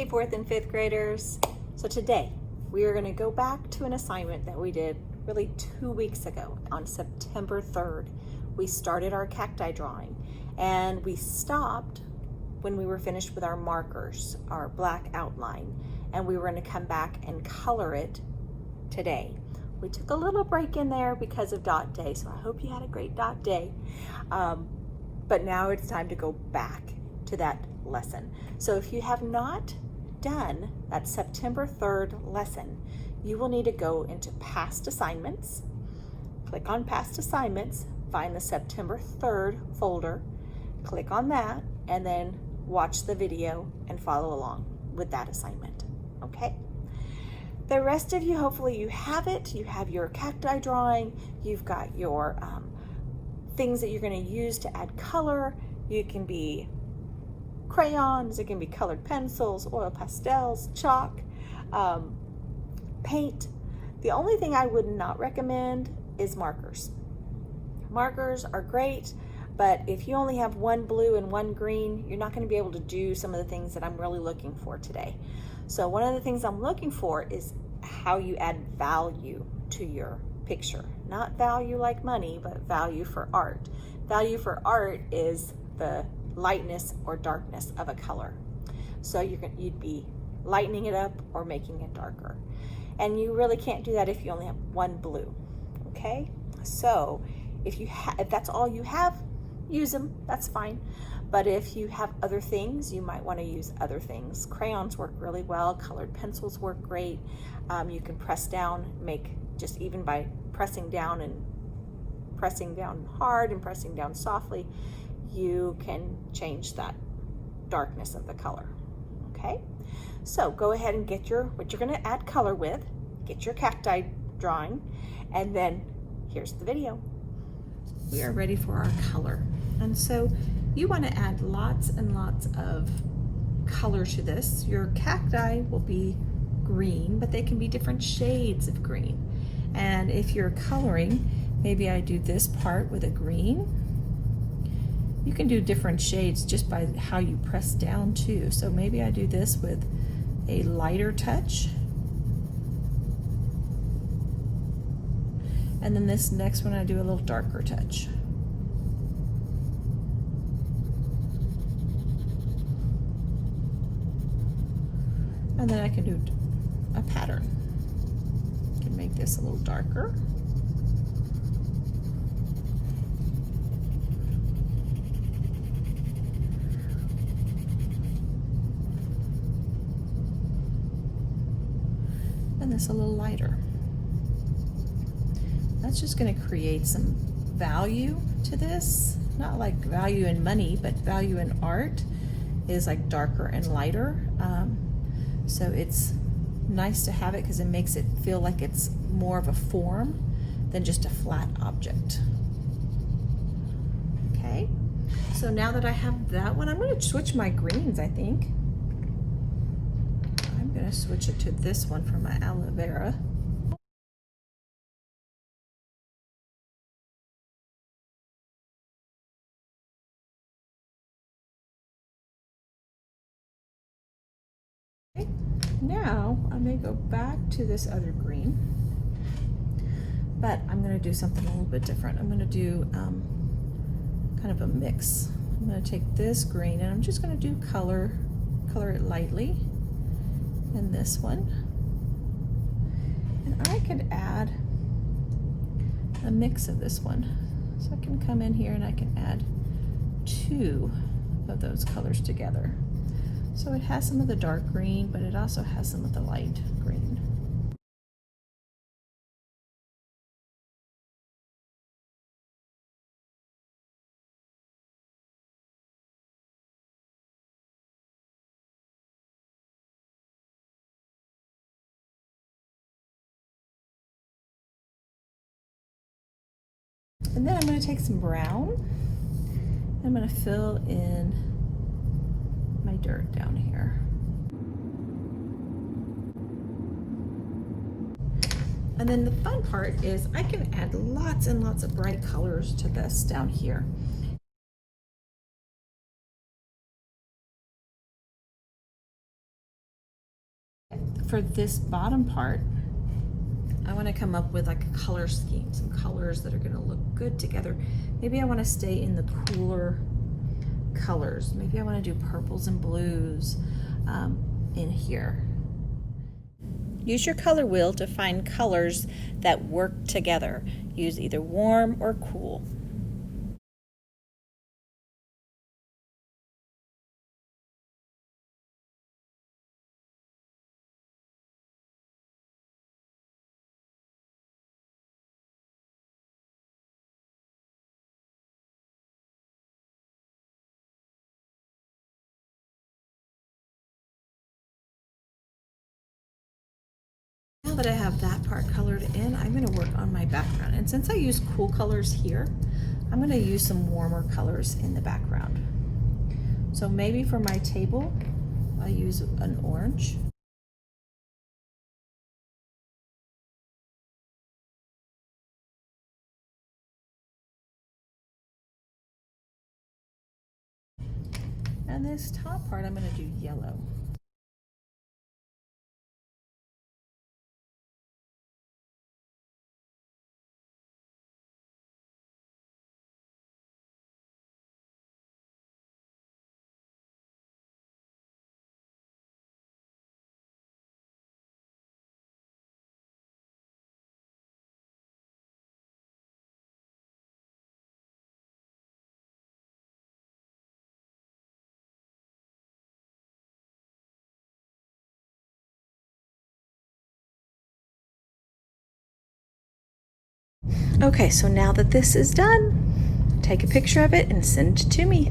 Hey, fourth and fifth graders. So today we are going to go back to an assignment that we did really 2 weeks ago on September 3rd. We started our cacti drawing and we stopped when we were finished with our markers, our black outline, and we were going to come back and color it today. We took a little break in there because of dot day, so I hope you had a great dot day. But now it's time to go back to that lesson. So if you have not done that September 3rd lesson, you will need to go into past assignments, click on past assignments, find the September 3rd folder, click on that, and then watch the video and follow along with that assignment, okay? The rest of you, hopefully you have it. You have your cacti drawing, you've got your things that you're gonna use to add color. You can be crayons, it can be colored pencils, oil pastels, chalk, paint. The only thing I would not recommend is markers. Markers are great, but if you only have one blue and one green, you're not going to be able to do some of the things that I'm really looking for today. So one of the things I'm looking for is how you add value to your picture. Not value like money, but value for art. Value for art is the lightness or darkness of a color. So you'd be lightening it up or making it darker. And you really can't do that if you only have one blue, okay? So if that's all you have, use them, that's fine. But if you have other things, you might want to use other things. Crayons work really well, colored pencils work great. You can press down, just even by pressing down and pressing down hard and pressing down softly, you can change that darkness of the color, okay? So go ahead and get what you're gonna add color with, get your cacti drawing, and then here's the video. We are ready for our color. And so you wanna add lots and lots of color to this. Your cacti will be green, but they can be different shades of green. And if you're coloring, maybe I do this part with a green. You can do different shades just by how you press down too. So maybe I do this with a lighter touch. And then this next one I do a little darker touch. And then I can do a pattern. I can make this a little darker. And this a little lighter. That's just going to create some value to this. Not like value in money, but value in art is like darker and lighter. So it's nice to have it because it makes it feel like it's more of a form than just a flat object. Okay, so now that I have that one, I'm going to switch my greens, I think. I'm going to switch it to this one for my aloe vera. Okay. Now I may go back to this other green, but I'm going to do something a little bit different. I'm going to do kind of a mix. I'm going to take this green and I'm just going to do color it lightly. And this one, and I could add a mix of this one. So I can come in here and I can add 2 of those colors together. So it has some of the dark green, but it also has some of the light green. And then I'm going to take some brown. I'm going to fill in my dirt down here. And then the fun part is I can add lots and lots of bright colors to this down here. for this bottom part, I want to come up with like a color scheme, some colors that are going to look good together. Maybe I want to stay in the cooler colors. Maybe I want to do purples and blues in here. Use your color wheel to find colors that work together. Use either warm or cool. Now that I have that part colored in, I'm going to work on my background. And since I use cool colors here, I'm going to use some warmer colors in the background. So maybe for my table, I'll use an orange. And this top part, I'm going to do yellow. Okay, so now that this is done, take a picture of it and send it to me.